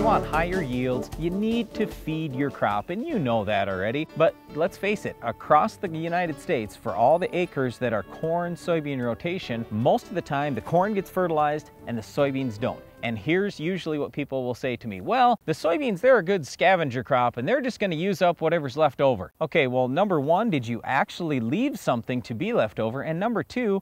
you want higher yields, you need to feed your crop, and you know that already. But let's face it, across the United States, for all the acres that are corn soybean rotation, most of the time the corn gets fertilized and the soybeans don't. And here's usually what people will say to me: well, the soybeans, they're a good scavenger crop and they're just going to use up whatever's left over. Okay, well, number one, did you actually leave something to be left over? And number two,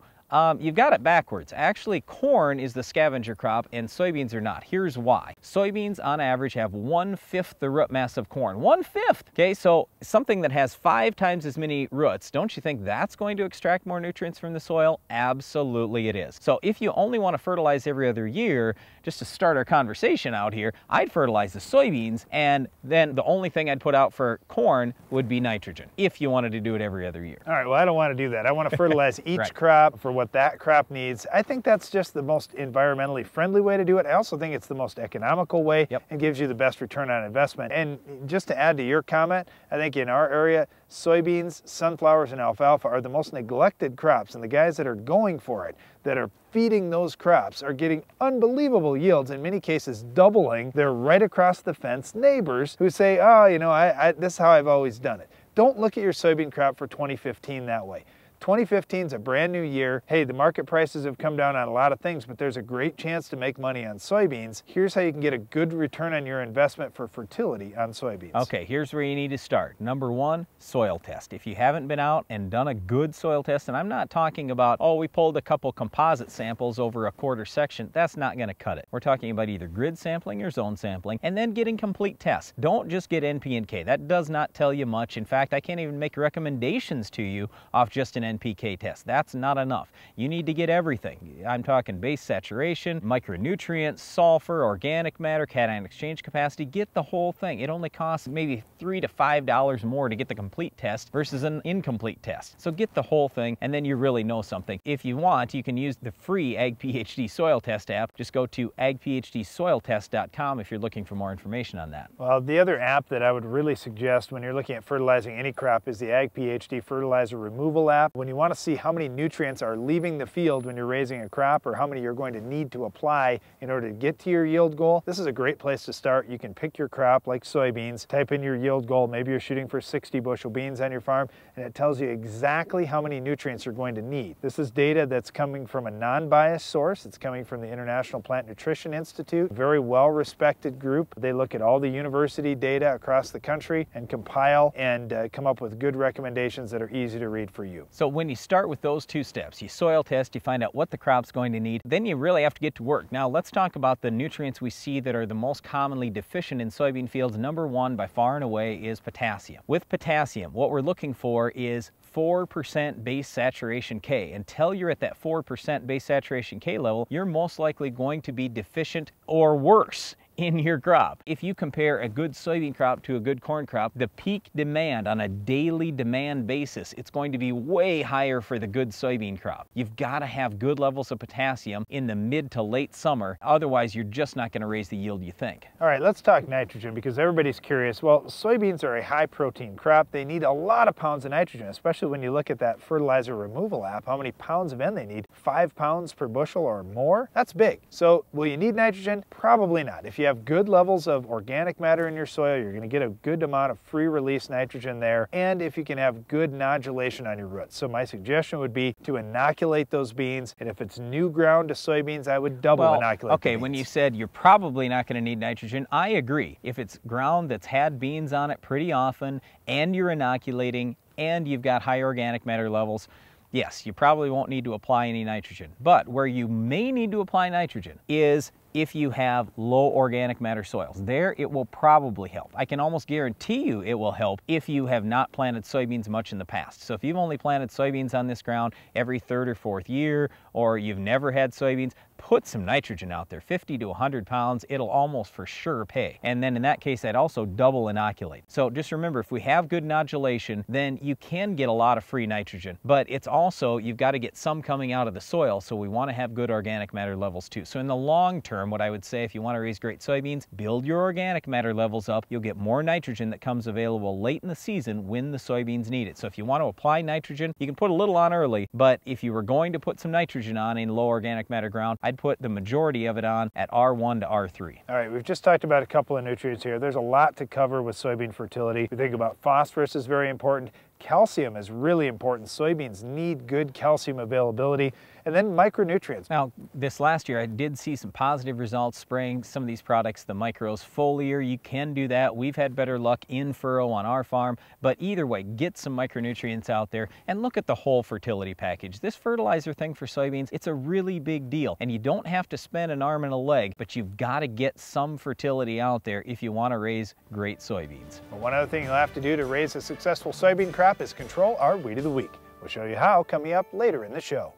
you've got it backwards. Actually, corn is the scavenger crop and soybeans are not. Here's why. Soybeans on average have 1/5 the root mass of corn. 1/5! Okay, so something that has 5 times as many roots, don't you think that's going to extract more nutrients from the soil? Absolutely it is. So if you only want to fertilize every other year, just to start our conversation out here, I'd fertilize the soybeans, and then the only thing I'd put out for corn would be nitrogen, if you wanted to do it every other year. All right, well, I don't want to do that. I want to fertilize each Right. crop for what that crop needs. I think that's just the most environmentally friendly way to do it. I also think it's the most economical way and gives you the best return on investment. And just to add to your comment, I think in our area, soybeans, sunflowers, and alfalfa are the most neglected crops, and the guys that are going for it, that are feeding those crops, are getting unbelievable yields, in many cases doubling their right across the fence neighbors who say, oh, you know, this is how I've always done it. Don't look at your soybean crop for 2015 that way. 2015 is a brand new year. Hey, the market prices have come down on a lot of things, but there's a great chance to make money on soybeans. Here's how you can get a good return on your investment for fertility on soybeans. Okay, here's where you need to start. Number one, soil test. If you haven't been out and done a good soil test, and I'm not talking about, oh, we pulled a couple composite samples over a quarter section, that's not going to cut it. We're talking about either grid sampling or zone sampling, and then getting complete tests. Don't just get NP and K. That does not tell you much. In fact, I can't even make recommendations to you off just an NPK test. That's not enough. You need to get everything. I'm talking base saturation, micronutrients, sulfur, organic matter, cation exchange capacity. Get the whole thing. It only costs maybe $3 to $5 more to get the complete test versus an incomplete test. So get the whole thing, and then you really know something. If you want, you can use the free Ag PhD soil test app. Just go to agphdsoiltest.com if you're looking for more information on that. Well, the other app that I would really suggest when you're looking at fertilizing any crop is the Ag PhD Fertilizer Removal App. When you want to see how many nutrients are leaving the field when you're raising a crop, or how many you're going to need to apply in order to get to your yield goal, this is a great place to start. You can pick your crop like soybeans, type in your yield goal. Maybe you're shooting for 60 bushel beans on your farm, and it tells you exactly how many nutrients you're going to need. This is data that's coming from a non-biased source. It's coming from the International Plant Nutrition Institute, a very well-respected group. They look at all the university data across the country and compile and come up with good recommendations that are easy to read for you. So when you start with those two steps, you soil test, you find out what the crop's going to need, then you really have to get to work. Now let's talk about the nutrients we see that are the most commonly deficient in soybean fields. Number one by far and away is potassium. With potassium, what we're looking for is 4% base saturation K. Until you're at that 4% base saturation K level, you're most likely going to be deficient or worse in your crop. If you compare a good soybean crop to a good corn crop, the peak demand on a daily demand basis, it's going to be way higher for the good soybean crop. You've got to have good levels of potassium in the mid to late summer, otherwise you're just not going to raise the yield you think. All right, let's talk nitrogen, because everybody's curious. Well, soybeans are a high protein crop. They need a lot of pounds of nitrogen, especially when you look at that fertilizer removal app, how many pounds of N they need. 5 pounds per bushel or more? That's big. So will you need nitrogen? Probably not. If you have good levels of organic matter in your soil, you're going to get a good amount of free release nitrogen there, and if you can have good nodulation on your roots. So my suggestion would be to inoculate those beans, and if it's new ground to soybeans, I would double inoculate okay, the beans. when you said you're probably not going to need nitrogen, I agree. If it's ground that's had beans on it pretty often, and you're inoculating, and you've got high organic matter levels, yes, you probably won't need to apply any nitrogen. But where you may need to apply nitrogen is if you have low organic matter soils. There it will probably help. I can almost guarantee you it will help if you have not planted soybeans much in the past. So if you've only planted soybeans on this ground every 3rd or 4th year, or you've never had soybeans, put some nitrogen out there, 50 to 100 pounds, it'll almost for sure pay. And then in that case, I'd also double inoculate. So just remember, if we have good nodulation, then you can get a lot of free nitrogen, but it's also, you've got to get some coming out of the soil, so we want to have good organic matter levels too. So in the long term, term, what I would say if you want to raise great soybeans, build your organic matter levels up. You'll get more nitrogen that comes available late in the season when the soybeans need it. So if you want to apply nitrogen, you can put a little on early, but if you were going to put some nitrogen on in low organic matter ground, I'd put the majority of it on at R1 to R3. All right, we've just talked about a couple of nutrients here. There's a lot to cover with soybean fertility. We think about phosphorus is very important. Calcium is really important. Soybeans need good calcium availability. And then micronutrients. Now, this last year I did see some positive results spraying some of these products, the micros foliar. You can do that. We've had better luck in furrow on our farm, but either way, get some micronutrients out there and look at the whole fertility package. This fertilizer thing for soybeans, it's a really big deal, and you don't have to spend an arm and a leg, but you've got to get some fertility out there if you want to raise great soybeans. Well, one other thing you'll have to do to raise a successful soybean crop is control our weed of the week. We'll show you how coming up later in the show.